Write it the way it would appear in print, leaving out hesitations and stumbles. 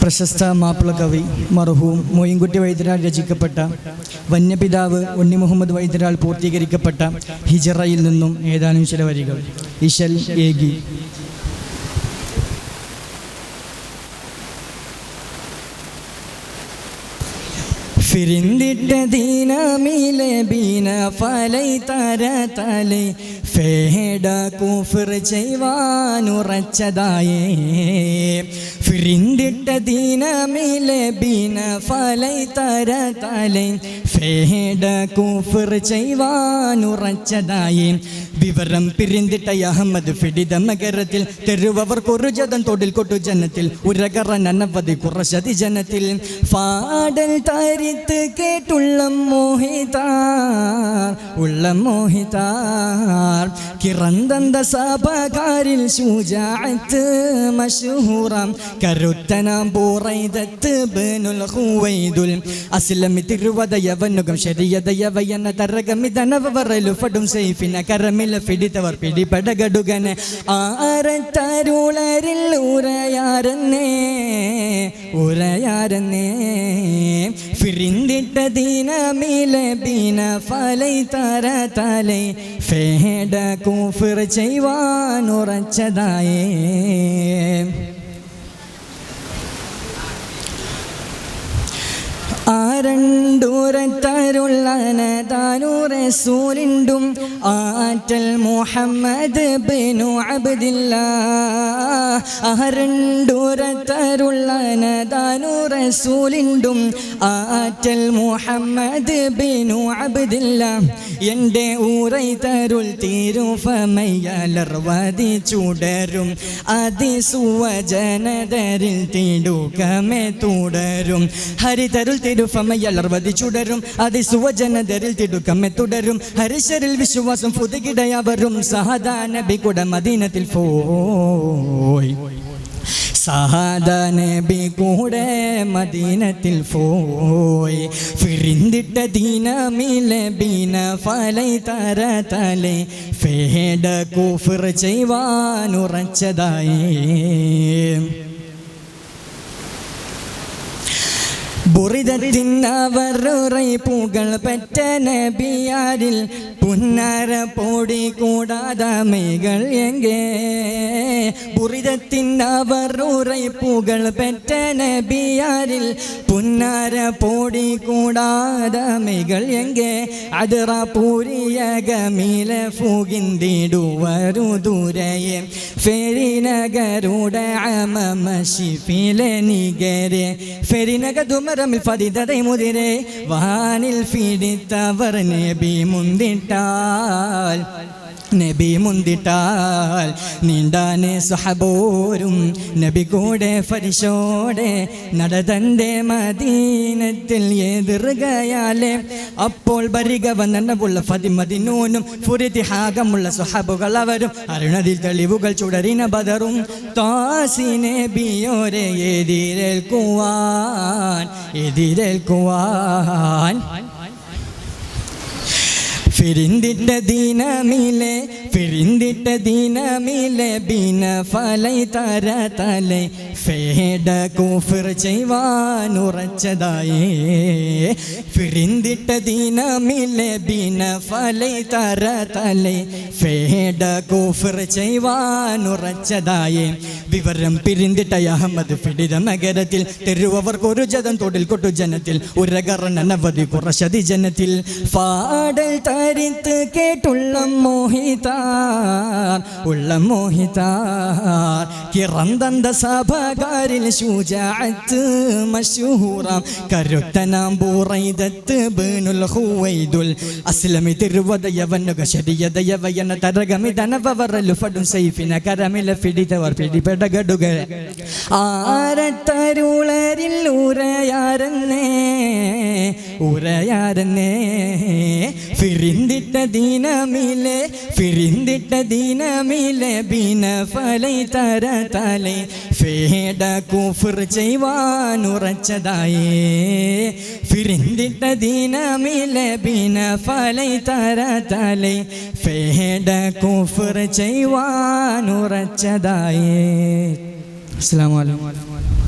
പ്രശസ്ത മാപ്പിള കവി മർഹൂം മൊയ്ൻകുട്ടി വൈദ്യരാൾ രചിക്കപ്പെട്ട വന്യപിതാവ് ഉണ്ണി മുഹമ്മദ് വൈദ്യരാൾ പൂർത്തീകരിക്കപ്പെട്ട ഹിജറയിൽ നിന്നും ഏതാനും ചില വരികൾ. ഇശൽ ഏകി. ഫിരിന്ദിട്ട ദീനമിലെ ബീന ഫലൈ തര തലേ ഫേഡ കുഫർ ചെയ്യുവാനുറച്ചതായേ. ഫിരിന്ദിട്ട ദീനമിലെ ബീന ഫലൈ തര തലേ ഫേഡ കുഫർ ചെയ്യുവാനുറച്ചതായേ. വിവരം പിരിന്തിട്ട അഹമ്മദ് ഫിഡിത നഗരത്തിൽ തെരുവവർ കുറുജതൻ തൊടിൽ കൊട്ടു ജനത്തിൽ ഉരകറ നനവധി കുറശതി ജനത്തിൽ ഫാടൽ തരിത്ത് കേട്ടുള്ള മോഹിതാർ ഉള്ള മോഹിതാർ കിറന്തന്ത സഭകാരിൽ ശുജാഅത്ത് മശ്ഹൂറാം കരുത്തനാം ബുറൈദത്ത് ബിനുൽ ഖുവൈദുൽ അസ്ലമി തിരുവദയവനുകം ശരിയദയവയന തരഗമിതനവറലു ഫടും സൈഫിന കരമിൽ പിടിത്തവർ പിടിപെടകടുകനെ ആരത്തരുളരിൽ ഉരയാരന്നേ ഉരയാരന്നേ. ഫിരിന്ദിട്ട ദീനമിലെ ബീന ഫലൈ തര തലേ ഫേഡ കുഫർ ചെയ്യുവാനുറച്ചതായേ. ആരണ്ടൂരത്തരുള്ളനതാനൂറസൂലിണ്ടും ആറ്റൽ മുഹമ്മദ് ബിനു അബ്ദില്ലാഹ്. ആരണ്ടൂരത്തരുള്ളനതാനൂറസൂലിണ്ടും ആറ്റൽ മുഹമ്മദ ബിനു അബ്ദില്ലാഹ്. എൻ്റെ ഊറൈ തരുൾ തിരുഫമയ്യലർവതി ചുടരും അതിസുവജനതരിൽ തിടുക്കമേ തുടരും. ഹരിതരുൾ തിരുഫമയ്യലർവതി ചുടരും അതിസുവജനതരിൽ തിടുക്കമേ തുടരും. ഹരിശരിൽ വിശ്വാസം പുതുകിടയവരും സഹദാ നബി കുട മദീനത്തിൽ പോയി. സഹദാ നബി കൂടെ മദീനത്തിൽ പോയി. ഫിരിന്ദിട്ട ദീനമിലെ ബീന ഫലൈ തര തലേ ഫേഡ കുഫർ ചെയ്യുവാനുറച്ചതായേ. ബുറിദത്തിനവറുറൈ പൂകൾ പെറ്റ നബിയാരിൽ പുന്നര പൊടി കൂടാതമേകൾ എങ്കേ. ബുറിദത്തിനവറുറൈ പൂകൾ പെറ്റ നബിയാരിൽ പുന്നര പൊടി കൂടാതമേകൾ എങ്കേ. അതിറ പൂരിയ ഗമീല ഫുകിന്തിടുവരു ദൂരയെ ഫെരിനഗരുടെ അമമശിഫിലെ നിഗരെ ഫെരിനഗ ദുമരമിൽ ഫദിദതൈ മുതിരെ വാനിൽ പിടിത്തവർ നബി മുന്തിട്ടാൽ നബി മുന്തിട്ടാൽ നീണ്ടാനെ സഹബോരും നബി കൂടെ ഫരിശോടെ നടതന്റെ മദീനത്തിൽ എതിർകയാലെ. അപ്പോൾ ബരിക വന്നവുള്ള ഫതിമദിനൂനും ഫുരിതിഹാഗമുള്ള സഹബുകൾ അവരും അരുണതിൽ തെളിവുകൾ ചുടരിന ബദറും താസി നബിയോരെ എതിരേൽക്കുവാൻ. ഫിരിന്ദിട്ട ദീനമിലെ ബീന ഫലൈ തര തലേ ഫേഡ കുഫർ ചെയ്യുവാനുറച്ചതായേ. ഫിരിന്ദിട്ട ദീനമിലെ ബീന ഫലൈ തര തലേ ഫേഡ കുഫർ ചെയ്യുവാനുറച്ചതായേ. വിവരം പിരിന്തിട്ട അഹമ്മദ് ഫിഡിത നഗരത്തിൽ തെരുവവർ കുറുജതൻ തൊടിൽ കൊട്ടു ജനത്തിൽ ഉരകറ നനവധി കുറശതി ജനത്തിൽ ഫാടൽ തരിത്ത് കേട്ടുള്ള മോഹിതാർ ഉള്ള മോഹിതാർ കിറന്തന്ത സഭകാരിൽ ശുജാഅത്ത് മശ്ഹൂറാം കരുത്തനാം ബുറൈദത്ത് ബിനുൽ ഖുവൈദുൽ അസ്ലമി തിരുവദയവനുക ശരിയദയവയന തരഗമിതനവറലു ഫടും സൈഫിന കരമില പിടിത്തവർ പിടിപെടകടുക ആരത്തരുളരിൽ ഉരയാരന്നേ ഉരയാരന്നേ. ഫിരിന്ദിട്ട ദീനമിലെ ബീന ഫലൈ തര തലേ ഫേട കുഫർ ചെയ്യുവാനുറച്ചതായേ ഫിരിന്തിട്ട ദീനമിലെ ബിന ഫലൈ തരതലൈ ഫേട കുഫർ ചെയ്യുവാനുറച്ചതായേ. അസ്സലാമു അലൈക്കും.